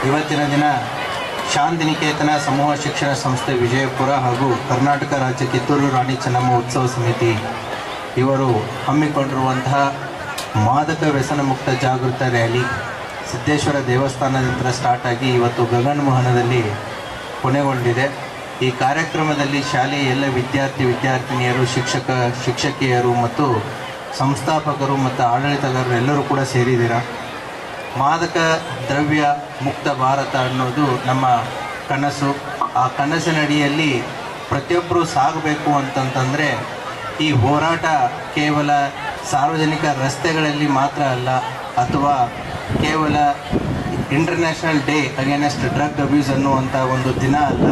ಇವತ್ತಿನ ದಿನ ಶಾಂತಿನಿಕೇತನ ಸಮೂಹ ಶಿಕ್ಷಣ ಸಂಸ್ಥೆ ವಿಜಯಪುರ ಹಾಗೂ ಕರ್ನಾಟಕ ರಾಜ್ಯ ಕಿತ್ತೂರು ರಾಣಿ ಚೆನ್ನಮ್ಮ ಉತ್ಸವ ಸಮಿತಿ ಇವರು ಹಮ್ಮಿಕೊಂಡಿರುವಂತಹ ಮಾದಕ ವ್ಯಸನ ಮುಕ್ತ ಜಾಗೃತ ರ್ಯಾಲಿ ಸಿದ್ದೇಶ್ವರ ದೇವಸ್ಥಾನದಿಂದ ಸ್ಟಾರ್ಟ್ ಆಗಿ ಇವತ್ತು ಗಗನಮೋಹನದಲ್ಲಿ ಕೊನೆಗೊಂಡಿದೆ. ಈ ಕಾರ್ಯಕ್ರಮದಲ್ಲಿ ಶಾಲೆಯ ಎಲ್ಲ ವಿದ್ಯಾರ್ಥಿನಿಯರು, ಶಿಕ್ಷಕಿಯರು ಮತ್ತು ಸಂಸ್ಥಾಪಕರು ಮತ್ತು ಆಡಳಿತಗಾರರು ಎಲ್ಲರೂ ಕೂಡ ಸೇರಿದ್ದೀರಾ. ಮಾದಕ ದ್ರವ್ಯ ಮುಕ್ತ ಭಾರತ ಅನ್ನೋದು ನಮ್ಮ ಕನಸು. ಆ ಕನಸಿನಡಿಯಲ್ಲಿ ಪ್ರತಿಯೊಬ್ಬರು ಸಾಗಬೇಕು ಅಂತಂತಂದರೆ ಈ ಹೋರಾಟ ಕೇವಲ ಸಾರ್ವಜನಿಕ ರಸ್ತೆಗಳಲ್ಲಿ ಮಾತ್ರ ಅಲ್ಲ, ಅಥವಾ ಕೇವಲ international day against drug abuse ಅನ್ನುವಂಥ ಒಂದು ದಿನ ಅಲ್ಲ,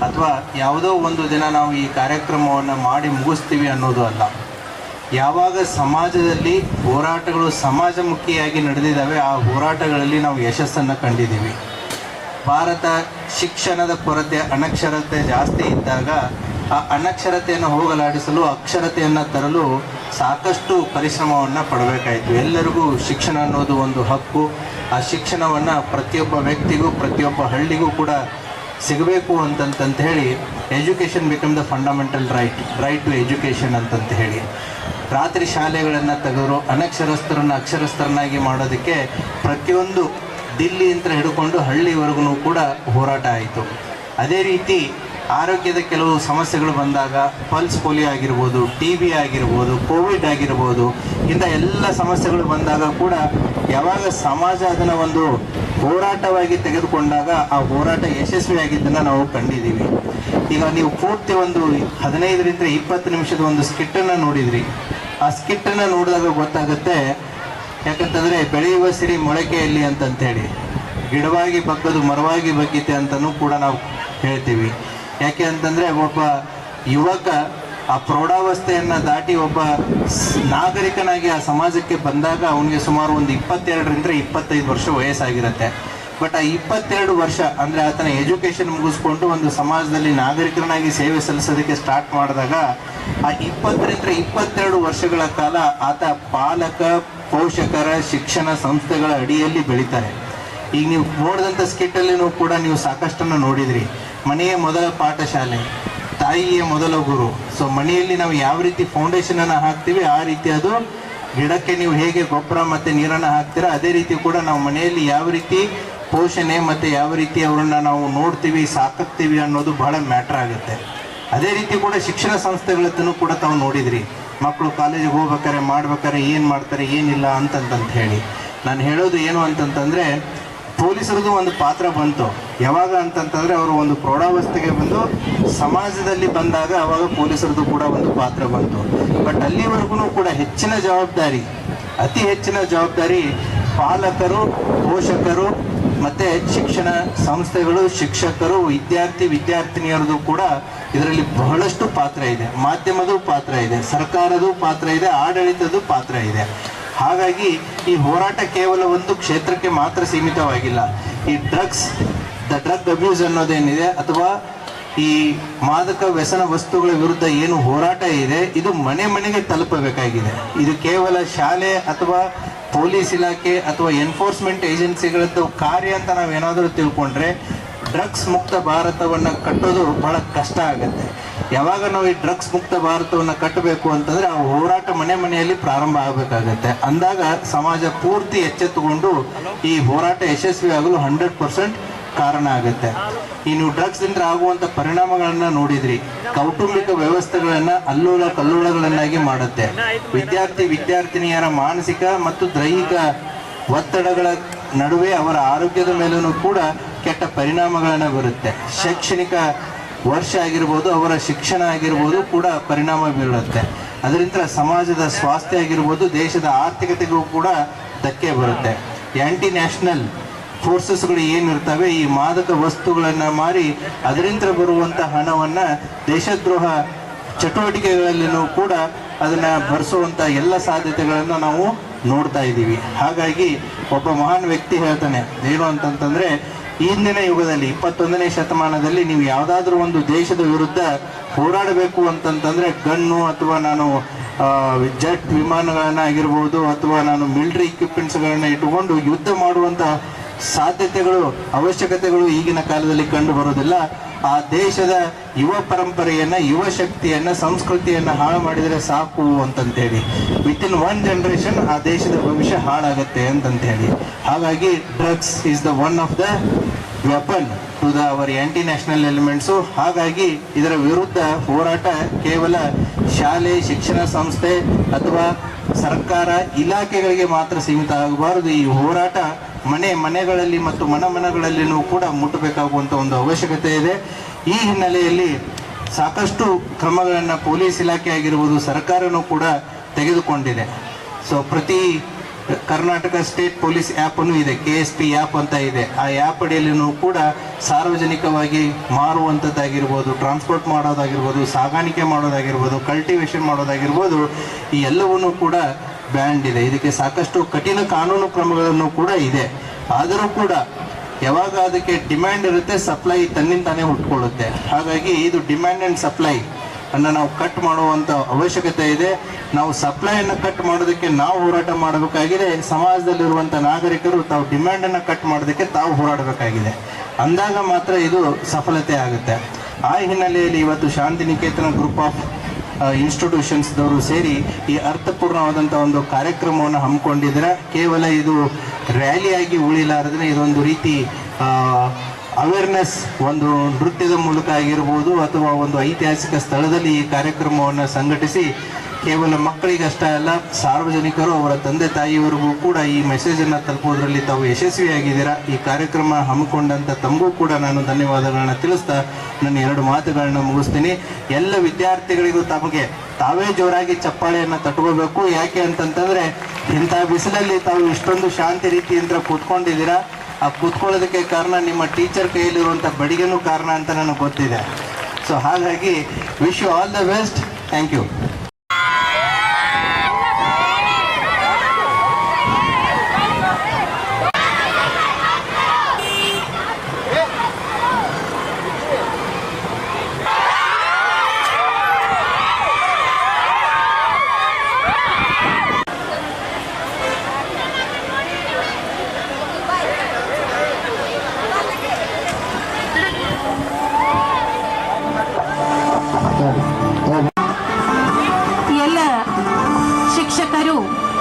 ಅಥವಾ ಯಾವುದೋ ಒಂದು ದಿನ ನಾವು ಈ ಕಾರ್ಯಕ್ರಮವನ್ನು ಮಾಡಿ ಮುಗಿಸ್ತೀವಿ ಅನ್ನೋದು ಅಲ್ಲ. ಯಾವಾಗ ಸಮಾಜದಲ್ಲಿ ಹೋರಾಟಗಳು ಸಮಾಜಮುಖಿಯಾಗಿ ನಡೆದಿದ್ದಾವೆ, ಆ ಹೋರಾಟಗಳಲ್ಲಿ ನಾವು ಯಶಸ್ಸನ್ನು ಕಂಡಿದ್ದೀವಿ. ಭಾರತ ಶಿಕ್ಷಣದ ಕೊರತೆ, ಅನಕ್ಷರತೆ ಜಾಸ್ತಿ ಇದ್ದಾಗ ಆ ಅನಕ್ಷರತೆಯನ್ನು ಹೋಗಲಾಡಿಸಲು ಅಕ್ಷರತೆಯನ್ನು ತರಲು ಸಾಕಷ್ಟು ಪರಿಶ್ರಮವನ್ನು ಪಡಬೇಕಾಯಿತು. ಎಲ್ಲರಿಗೂ ಶಿಕ್ಷಣ ಅನ್ನೋದು ಒಂದು ಹಕ್ಕು. ಆ ಶಿಕ್ಷಣವನ್ನು ಪ್ರತಿಯೊಬ್ಬ ವ್ಯಕ್ತಿಗೂ, ಪ್ರತಿಯೊಬ್ಬ ಹಳ್ಳಿಗೂ ಕೂಡ ಸಿಗಬೇಕು ಅಂತಂತ ಹೇಳಿ education become the fundamental right to education ಅಂತಂತ ಹೇಳಿ ರಾತ್ರಿ ಶಾಲೆಗಳನ್ನು ತೆಗೆದರು. ಅನಕ್ಷರಸ್ಥರನ್ನು ಅಕ್ಷರಸ್ಥರನ್ನಾಗಿ ಮಾಡೋದಕ್ಕೆ ಪ್ರತಿಯೊಂದು ದಿಲ್ಲಿಯಿಂದ ಹಿಡ್ಕೊಂಡು ಹಳ್ಳಿವರೆಗೂ ಕೂಡ ಹೋರಾಟ ಆಯಿತು. ಅದೇ ರೀತಿ ಆರೋಗ್ಯದ ಕೆಲವು ಸಮಸ್ಯೆಗಳು ಬಂದಾಗ ಪಲ್ಸ್ ಪೋಲಿಯೋ ಆಗಿರ್ಬೋದು, TB ಆಗಿರ್ಬೋದು, ಕೋವಿಡ್ ಆಗಿರ್ಬೋದು, ಇಂಥ ಎಲ್ಲ ಸಮಸ್ಯೆಗಳು ಬಂದಾಗ ಕೂಡ ಯಾವಾಗ ಸಮಾಜ ಅದನ್ನು ಒಂದು ಹೋರಾಟವಾಗಿ ತೆಗೆದುಕೊಂಡಾಗ ಆ ಹೋರಾಟ ಯಶಸ್ವಿಯಾಗಿದ್ದನ್ನು ನಾವು ಕಂಡಿದ್ದೀವಿ. ಈಗ ನೀವು ಪೂರ್ತಿ ಒಂದು 15ರಿಂದ 20 ನಿಮಿಷದ ಒಂದು ಸ್ಕಿಟ್ಟನ್ನು ನೋಡಿದ್ರಿ. ಆ ಸ್ಕಿಟ್ಟನ್ನು ನೋಡಿದಾಗ ಗೊತ್ತಾಗುತ್ತೆ, ಯಾಕಂತಂದರೆ ಬೆಳೆಯುವ ಸಿರಿ ಮೊಳಕೆಯಲ್ಲಿ ಅಂತಂತೇಳಿ ಗಿಡವಾಗಿ ಬಗ್ಗದು ಮರವಾಗಿ ಬಗ್ಗಿತೆ ಅಂತಲೂ ಕೂಡ ನಾವು ಹೇಳ್ತೀವಿ. ಯಾಕೆ ಅಂತಂದರೆ ಒಬ್ಬ ಯುವಕ ಆ ಪ್ರೌಢಾವಸ್ಥೆಯನ್ನು ದಾಟಿ ಒಬ್ಬ ನಾಗರಿಕನಾಗಿ ಆ ಸಮಾಜಕ್ಕೆ ಬಂದಾಗ ಅವನಿಗೆ ಸುಮಾರು ಒಂದು 22ರಿಂದ 25 ವರ್ಷ ವಯಸ್ಸಾಗಿರುತ್ತೆ. ಬಟ್ ಆ 22 ವರ್ಷ ಅಂದರೆ ಆತನ ಎಜುಕೇಷನ್ ಮುಗಿಸ್ಕೊಂಡು ಒಂದು ಸಮಾಜದಲ್ಲಿ ನಾಗರಿಕನಾಗಿ ಸೇವೆ ಸಲ್ಲಿಸೋದಕ್ಕೆ ಸ್ಟಾರ್ಟ್ ಮಾಡಿದಾಗ ಆ 20ರಿಂದ 22 ವರ್ಷಗಳ ಕಾಲ ಆತ ಪಾಲಕ, ಪೋಷಕರ, ಶಿಕ್ಷಣ ಸಂಸ್ಥೆಗಳ ಅಡಿಯಲ್ಲಿ ಬೆಳೀತಾರೆ. ಈಗ ನೀವು ನೋಡಿದಂಥ ಸ್ಕಿಟ್ಟಲ್ಲಿನೂ ಕೂಡ ನೀವು ಸಾಕಷ್ಟನ್ನು ನೋಡಿದ್ರಿ. ಮನೆಯೇ ಮೊದಲ ಪಾಠಶಾಲೆ, ತಾಯಿಯೇ ಮೊದಲ ಗುರು. ಸೊ ಮನೆಯಲ್ಲಿ ನಾವು ಯಾವ ರೀತಿ ಫೌಂಡೇಶನನ್ನು ಹಾಕ್ತೀವಿ, ಆ ರೀತಿ ಅದು ಗಿಡಕ್ಕೆ ನೀವು ಹೇಗೆ ಗೊಬ್ಬರ ಮತ್ತು ನೀರನ್ನು ಹಾಕ್ತೀರಾ, ಅದೇ ರೀತಿ ಕೂಡ ನಾವು ಮನೆಯಲ್ಲಿ ಯಾವ ರೀತಿ ಪೋಷಣೆ ಮತ್ತು ಯಾವ ರೀತಿ ಅವರನ್ನು ನಾವು ನೋಡ್ತೀವಿ, ಸಾಕ್ತೀವಿ ಅನ್ನೋದು ಬಹಳ ಮ್ಯಾಟ್ರ್ ಆಗುತ್ತೆ. ಅದೇ ರೀತಿ ಕೂಡ ಶಿಕ್ಷಣ ಸಂಸ್ಥೆಗಳತ್ತೂ ಕೂಡ ತಾವು ನೋಡಿದ್ರಿ. ಮಕ್ಕಳು ಕಾಲೇಜಿಗೆ ಹೋಗ್ಬೇಕಾರೆ ಮಾಡ್ಬೇಕಾರೆ ಏನು ಮಾಡ್ತಾರೆ ಏನಿಲ್ಲ ಅಂತಂತ ಹೇಳಿ. ನಾನು ಹೇಳೋದು ಏನು ಅಂತಂತಂದರೆ, ಪೊಲೀಸರದು ಒಂದು ಪಾತ್ರ ಬಂತು. ಯಾವಾಗ ಅಂತಂತಂದರೆ ಅವರು ಒಂದು ಪ್ರೌಢಾವಸ್ಥೆಗೆ ಬಂದು ಸಮಾಜದಲ್ಲಿ ಬಂದಾಗ ಅವಾಗ ಪೊಲೀಸರದು ಕೂಡ ಒಂದು ಪಾತ್ರ ಬಂತು. ಬಟ್ ಅಲ್ಲಿವರೆಗೂ ಕೂಡ ಹೆಚ್ಚಿನ ಜವಾಬ್ದಾರಿ, ಅತಿ ಹೆಚ್ಚಿನ ಜವಾಬ್ದಾರಿ ಪಾಲಕರು, ಪೋಷಕರು ಮತ್ತು ಶಿಕ್ಷಣ ಸಂಸ್ಥೆಗಳು, ಶಿಕ್ಷಕರು, ವಿದ್ಯಾರ್ಥಿನಿಯರದು ಕೂಡ ಇದರಲ್ಲಿ ಬಹಳಷ್ಟು ಪಾತ್ರ ಇದೆ. ಮಾಧ್ಯಮದ ಪಾತ್ರ ಇದೆ, ಸರ್ಕಾರದ ಪಾತ್ರ ಇದೆ, ಆಡಳಿತದ ಪಾತ್ರ ಇದೆ. ಹಾಗಾಗಿ ಈ ಹೋರಾಟ ಕೇವಲ ಒಂದು ಕ್ಷೇತ್ರಕ್ಕೆ ಮಾತ್ರ ಸೀಮಿತವಾಗಿಲ್ಲ. ಈ ಡ್ರಗ್ ಅಬ್ಯೂಸ್ ಅನ್ನೋದೇನಿದೆ, ಅಥವಾ ಈ ಮಾದಕ ವ್ಯಸನ ವಸ್ತುಗಳ ವಿರುದ್ಧ ಏನು ಹೋರಾಟ ಇದೆ, ಇದು ಮನೆ ಮನೆಗೆ ತಲುಪಬೇಕಾಗಿದೆ. ಇದು ಕೇವಲ ಶಾಲೆ ಅಥವಾ ಪೊಲೀಸ್ ಇಲಾಖೆ ಅಥವಾ ಎನ್ಫೋರ್ಸ್ಮೆಂಟ್ ಏಜೆನ್ಸಿಗಳದ್ದು ಕಾರ್ಯ ಅಂತ ನಾವೇನಾದರೂ ತಿಳ್ಕೊಂಡ್ರೆ ಡ್ರಗ್ಸ್ ಮುಕ್ತ ಭಾರತವನ್ನು ಕಟ್ಟೋದು ಬಹಳ ಕಷ್ಟ ಆಗುತ್ತೆ. ಯಾವಾಗ ನಾವು ಈ ಡ್ರಗ್ಸ್ ಮುಕ್ತ ಭಾರತವನ್ನು ಕಟ್ಟಬೇಕು ಅಂತಂದರೆ ಆ ಹೋರಾಟ ಮನೆ ಮನೆಯಲ್ಲಿ ಪ್ರಾರಂಭ ಆಗಬೇಕಾಗತ್ತೆ. ಅಂದಾಗ ಸಮಾಜ ಪೂರ್ತಿ ಎಚ್ಚೆತ್ತುಕೊಂಡು ಈ ಹೋರಾಟ ಯಶಸ್ವಿಯಾಗಲು 100% ಕಾರಣ ಆಗುತ್ತೆ. ಈ ನೀವು ಡ್ರಗ್ಸ್ದಿಂದ ಆಗುವಂಥ ಪರಿಣಾಮಗಳನ್ನು ನೋಡಿದ್ರಿ. ಕೌಟುಂಬಿಕ ವ್ಯವಸ್ಥೆಗಳನ್ನು ಅಲ್ಲೋಲ ಕಲ್ಲೋಲಗಳನ್ನಾಗಿ ಮಾಡುತ್ತೆ. ವಿದ್ಯಾರ್ಥಿನಿಯರ ಮಾನಸಿಕ ಮತ್ತು ದೈಹಿಕ ಒತ್ತಡಗಳ ನಡುವೆ ಅವರ ಆರೋಗ್ಯದ ಮೇಲೂ ಕೂಡ ಕೆಟ್ಟ ಪರಿಣಾಮಗಳನ್ನು ಬರುತ್ತೆ. ಶೈಕ್ಷಣಿಕ ವರ್ಷ ಆಗಿರ್ಬೋದು, ಅವರ ಶಿಕ್ಷಣ ಆಗಿರ್ಬೋದು ಕೂಡ ಪರಿಣಾಮ ಬೀಳುತ್ತೆ. ಅದರಿಂದ ಸಮಾಜದ ಸ್ವಾಸ್ಥ್ಯ ಆಗಿರ್ಬೋದು, ದೇಶದ ಆರ್ಥಿಕತೆಗೂ ಕೂಡ ಧಕ್ಕೆ ಬರುತ್ತೆ. ಆ್ಯಂಟಿ ನ್ಯಾಷನಲ್ ಫೋರ್ಸಸ್ಗಳು ಏನಿರ್ತವೆ, ಈ ಮಾದಕ ವಸ್ತುಗಳನ್ನು ಮಾರಿ ಅದರಿಂದ ಬರುವಂಥ ಹಣವನ್ನು ದೇಶದ್ರೋಹ ಚಟುವಟಿಕೆಗಳಲ್ಲಿನೂ ಕೂಡ ಅದನ್ನು ಭರಿಸುವಂಥ ಎಲ್ಲ ಸಾಧ್ಯತೆಗಳನ್ನು ನಾವು ನೋಡ್ತಾ ಇದ್ದೀವಿ. ಹಾಗಾಗಿ ಒಬ್ಬ ಮಹಾನ್ ವ್ಯಕ್ತಿ ಹೇಳ್ತಾನೆ ಏನು ಅಂತಂತಂದರೆ, ಇಂದಿನ ಯುಗದಲ್ಲಿ 21ನೇ ಶತಮಾನದಲ್ಲಿ ನೀವು ಯಾವುದಾದ್ರೂ ಒಂದು ದೇಶದ ವಿರುದ್ಧ ಹೋರಾಡಬೇಕು ಅಂತಂತಂದರೆ ಗನ್ನು ಅಥವಾ ನಾನು ಜೆಟ್ ವಿಮಾನಗಳನ್ನ ಆಗಿರ್ಬೋದು ಅಥವಾ ನಾನು ಮಿಲಿಟರಿ ಇಕ್ವಿಪ್ಮೆಂಟ್ಸ್ಗಳನ್ನ ಇಟ್ಟುಕೊಂಡು ಯುದ್ಧ ಮಾಡುವಂಥ ಸಾಧ್ಯತೆಗಳು ಅವಶ್ಯಕತೆಗಳು ಈಗಿನ ಕಾಲದಲ್ಲಿ ಕಂಡು ಬರೋದಿಲ್ಲ. ಆ ದೇಶದ ಯುವ ಪರಂಪರೆಯನ್ನ, ಯುವ ಶಕ್ತಿಯನ್ನ, ಸಂಸ್ಕೃತಿಯನ್ನ ಹಾಳು ಮಾಡಿದರೆ ಸಾಕು ಅಂತಂತೇಳಿ. ವಿತಿನ್ 1 ಜನರೇಷನ್ ಆ ದೇಶದ ಭವಿಷ್ಯ ಹಾಳಾಗತ್ತೆ ಅಂತಂತೇಳಿ. ಹಾಗಾಗಿ drugs is the one of the weapon to the our anti national elements. ಹಾಗಾಗಿ ಇದರ ವಿರುದ್ಧ ಹೋರಾಟ ಕೇವಲ ಶಾಲೆ, ಶಿಕ್ಷಣ ಸಂಸ್ಥೆ ಅಥವಾ ಸರ್ಕಾರ ಇಲಾಖೆಗಳಿಗೆ ಮಾತ್ರ ಸೀಮಿತ ಆಗಬಾರದು. ಈ ಹೋರಾಟ ಮನೆಗಳಲ್ಲಿ ಮತ್ತು ಮನಗಳಲ್ಲಿನೂ ಕೂಡ ಮುಟ್ಟಬೇಕಾಗುವಂಥ ಒಂದು ಅವಶ್ಯಕತೆ ಇದೆ. ಈ ಹಿನ್ನೆಲೆಯಲ್ಲಿ ಸಾಕಷ್ಟು ಕ್ರಮಗಳನ್ನು ಪೊಲೀಸ್ ಇಲಾಖೆ ಆಗಿರ್ಬೋದು, ಸರ್ಕಾರನೂ ಕೂಡ ತೆಗೆದುಕೊಂಡಿದೆ. ಸೊ ಪ್ರತಿ ಕರ್ನಾಟಕ ಸ್ಟೇಟ್ ಪೊಲೀಸ್ ಆ್ಯಪನ್ನು ಇದೆ, KSP ಆ್ಯಪ್ ಅಂತ ಇದೆ. ಆ ಆ್ಯಪ್ ಅಡಿಯಲ್ಲಿನೂ ಕೂಡ ಸಾರ್ವಜನಿಕವಾಗಿ ಮಾರುವಂಥದ್ದಾಗಿರ್ಬೋದು, ಟ್ರಾನ್ಸ್ಪೋರ್ಟ್ ಮಾಡೋದಾಗಿರ್ಬೋದು, ಸಾಗಾಣಿಕೆ ಮಾಡೋದಾಗಿರ್ಬೋದು, ಕಲ್ಟಿವೇಷನ್ ಮಾಡೋದಾಗಿರ್ಬೋದು, ಈ ಎಲ್ಲವನ್ನೂ ಕೂಡ ಬ್ಯಾನ್ ಇದೆ. ಇದಕ್ಕೆ ಸಾಕಷ್ಟು ಕಠಿಣ ಕಾನೂನು ಕ್ರಮಗಳನ್ನು ಕೂಡ ಇದೆ. ಆದರೂ ಕೂಡ ಯಾವಾಗ ಅದಕ್ಕೆ ಡಿಮ್ಯಾಂಡ್ ಇರುತ್ತೆ, ಸಪ್ಲೈ ತನ್ನಿಂತಾನೇ ಹುಟ್ಕೊಳ್ಳುತ್ತೆ. ಹಾಗಾಗಿ ಇದು ಡಿಮ್ಯಾಂಡ್ ಆ್ಯಂಡ್ ಸಪ್ಲೈ ಅನ್ನು ನಾವು ಕಟ್ ಮಾಡುವಂಥ ಅವಶ್ಯಕತೆ ಇದೆ. ನಾವು ಸಪ್ಲೈಯನ್ನು ಕಟ್ ಮಾಡೋದಕ್ಕೆ ನಾವು ಹೋರಾಟ ಮಾಡಬೇಕಾಗಿದೆ. ಸಮಾಜದಲ್ಲಿರುವಂಥ ನಾಗರಿಕರು ತಾವು ಡಿಮ್ಯಾಂಡನ್ನು ಕಟ್ ಮಾಡೋದಕ್ಕೆ ತಾವು ಹೋರಾಡಬೇಕಾಗಿದೆ. ಅಂದಾಗ ಮಾತ್ರ ಇದು ಸಫಲತೆ ಆಗುತ್ತೆ. ಆ ಹಿನ್ನೆಲೆಯಲ್ಲಿ ಇವತ್ತು ಶಾಂತಿನಿಕೇತನ ಗ್ರೂಪ್ ಆಫ್ ಇನ್ಸ್ಟಿಟ್ಯೂಷನ್ಸ್ದವರು ಸೇರಿ ಈ ಅರ್ಥಪೂರ್ಣವಾದಂಥ ಒಂದು ಕಾರ್ಯಕ್ರಮವನ್ನು ಹಮ್ಮಿಕೊಂಡಿದ್ದಾರೆ. ಕೇವಲ ಇದು ರ್ಯಾಲಿಯಾಗಿ ಉಳಿಲಾರದ್ರೆ ಇದೊಂದು ರೀತಿ ಅವೇರ್ನೆಸ್, ಒಂದು ನೃತ್ಯದ ಮೂಲಕ ಆಗಿರ್ಬೋದು ಅಥವಾ ಒಂದು ಐತಿಹಾಸಿಕ ಸ್ಥಳದಲ್ಲಿ ಈ ಕಾರ್ಯಕ್ರಮವನ್ನು ಸಂಘಟಿಸಿ ಕೇವಲ ಮಕ್ಕಳಿಗಷ್ಟೇ ಅಲ್ಲ, ಸಾರ್ವಜನಿಕರು, ಅವರ ತಂದೆ ತಾಯಿಯವರಿಗೂ ಕೂಡ ಈ ಮೆಸೇಜನ್ನು ತಲುಪೋದ್ರಲ್ಲಿ ತಾವು ಯಶಸ್ವಿಯಾಗಿದ್ದೀರಾ. ಈ ಕಾರ್ಯಕ್ರಮ ಹಮ್ಮಿಕೊಂಡಂಥ ತಮಗೂ ಕೂಡ ನಾನು ಧನ್ಯವಾದಗಳನ್ನ ತಿಳಿಸ್ತಾ ನನ್ನ 2 ಮಾತುಗಳನ್ನ ಮುಗಿಸ್ತೀನಿ. ಎಲ್ಲ ವಿದ್ಯಾರ್ಥಿಗಳಿಗೂ ತಮಗೆ ತಾವೇ ಜೋರಾಗಿ ಚಪ್ಪಾಳೆಯನ್ನು ತಟ್ಕೋಬೇಕು. ಯಾಕೆ ಅಂತಂತಂದರೆ ಇಂಥ ಬಿಸಿಲಲ್ಲಿ ತಾವು ಇಷ್ಟೊಂದು ಶಾಂತಿ ರೀತಿಯಿಂದ ಕೂತ್ಕೊಂಡಿದ್ದೀರಾ. ಆ ಕೂತ್ಕೊಳ್ಳೋದಕ್ಕೆ ಕಾರಣ ನಿಮ್ಮ ಟೀಚರ್ ಕೈಯಲ್ಲಿರುವಂಥ ಬಡಿಗೆನೂ ಕಾರಣ ಅಂತ ನನಗೆ ಗೊತ್ತಿದೆ. ಸೊ ಹಾಗಾಗಿ wish you all the best. Thank you. ಎಲ್ಲ ಶಿಕ್ಷಕರು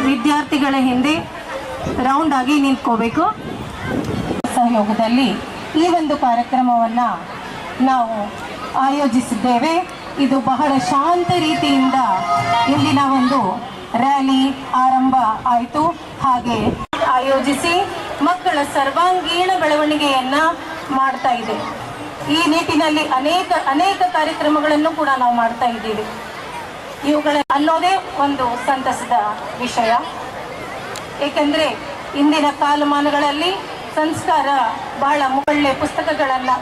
ವಿದ್ಯಾರ್ಥಿಗಳ ಹಿಂದೆ ರೌಂಡ್ ಆಗಿ ನಿಂತ್ಕೋಬೇಕು. ಸಹಯೋಗದಲ್ಲಿ ಈ ಒಂದು ಕಾರ್ಯಕ್ರಮವನ್ನು ನಾವು ಆಯೋಜಿಸಿದ್ದೇವೆ. ಇದು ಬಹಳ ಶಾಂತ ರೀತಿಯಿಂದ ಇಂದಿನ ಒಂದು ರ್ಯಾಲಿ ಆರಂಭ ಆಯಿತು. ಹಾಗೆ ಆಯೋಜಿಸಿ ಮಕ್ಕಳ ಸರ್ವಾಂಗೀಣ ಬೆಳವಣಿಗೆಯನ್ನು ಮಾಡ್ತಾ ಇದೆ. ಈ ನಿಟ್ಟಿನಲ್ಲಿ ಅನೇಕ ಕಾರ್ಯಕ್ರಮಗಳನ್ನು ಕೂಡ ನಾವು ಮಾಡ್ತಾ ಇದ್ದೀವಿ. ಇವುಗಳ ಅನ್ನೋದೇ ಒಂದು ಸಂತಸದ ವಿಷಯ. ಏಕೆಂದರೆ ಇಂದಿನ ಕಾಲಮಾನಗಳಲ್ಲಿ ಸಂಸ್ಕಾರ ಬಹಳ ಒಳ್ಳೆ ಪುಸ್ತಕಗಳನ್ನು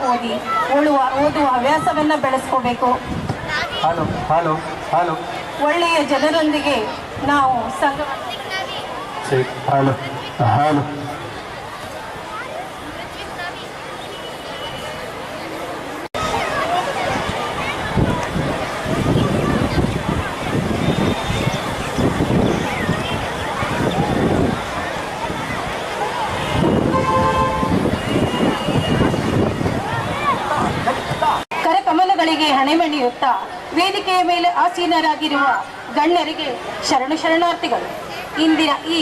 ಓದುವ ಹವ್ಯಾಸವನ್ನು ಬೆಳೆಸ್ಕೋಬೇಕು. ಒಳ್ಳೆಯ ಜನರೊಂದಿಗೆ ನಾವು ಕರಕಮಲಗಳಿಗೆ ಹಣೆಮಣಿಯುತ್ತಾ ವೇದಿಕೆಯ ಮೇಲೆ ಆಸೀನರಾಗಿರುವ ಗಣ್ಯರಿಗೆ ಶರಣಾರ್ಥಿಗಳು. ಇಂದಿನ ಈ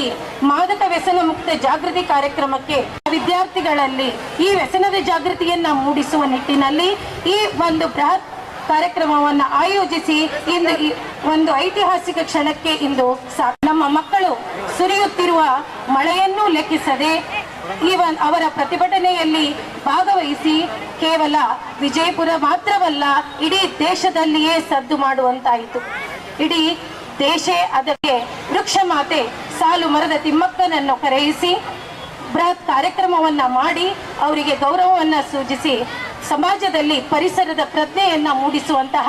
ಮಾದಕ ವ್ಯಸನ ಮುಕ್ತ ಜಾಗೃತಿ ಕಾರ್ಯಕ್ರಮಕ್ಕೆ ವಿದ್ಯಾರ್ಥಿಗಳಲ್ಲಿ ಈ ವ್ಯಸನದ ಜಾಗೃತಿಯನ್ನ ಮೂಡಿಸುವ ನಿಟ್ಟಿನಲ್ಲಿ ಈ ಒಂದು ಬೃಹತ್ ಕಾರ್ಯಕ್ರಮವನ್ನು ಆಯೋಜಿಸಿ ಇಂದು ಈ ಒಂದು ಐತಿಹಾಸಿಕ ಕ್ಷಣಕ್ಕೆ ಇಂದು ನಮ್ಮ ಮಕ್ಕಳು ಸುರಿಯುತ್ತಿರುವ ಮಳೆಯನ್ನೂ ಲೆಕ್ಕಿಸದೆ ಅವರ ಪ್ರತಿಭಟನೆಯಲ್ಲಿ ಭಾಗವಹಿಸಿ ಕೇವಲ ವಿಜಯಪುರ ಮಾತ್ರವಲ್ಲ, ಇಡೀ ದೇಶದಲ್ಲಿಯೇ ಸದ್ದು ಮಾಡುವಂತಾಯಿತು. ಇಡೀ ದೇಶ ಅದಕ್ಕೆ ವೃಕ್ಷ ಮಾತೆ ಸಾಲು ಮರದ ತಿಮ್ಮಕ್ಕನನ್ನು ಕರೆಯಿಸಿ ಬೃಹತ್ ಕಾರ್ಯಕ್ರಮವನ್ನ ಮಾಡಿ ಅವರಿಗೆ ಗೌರವವನ್ನು ಸೂಚಿಸಿ ಸಮಾಜದಲ್ಲಿ ಪರಿಸರದ ಪ್ರಜ್ಞೆಯನ್ನ ಮೂಡಿಸುವಂತಹ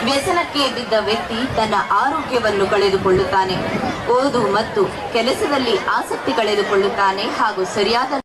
ವ್ಯಸನಕ್ಕೆ ಬಿದ್ದ ವ್ಯಕ್ತಿ ತನ್ನ ಆರೋಗ್ಯವನ್ನು ಕಳೆದುಕೊಳ್ಳುತ್ತಾನೆ, ಓದು ಮತ್ತು ಕೆಲಸದಲ್ಲಿ ಆಸಕ್ತಿ ಕಳೆದುಕೊಳ್ಳುತ್ತಾನೆ ಹಾಗೂ ಸರಿಯಾದ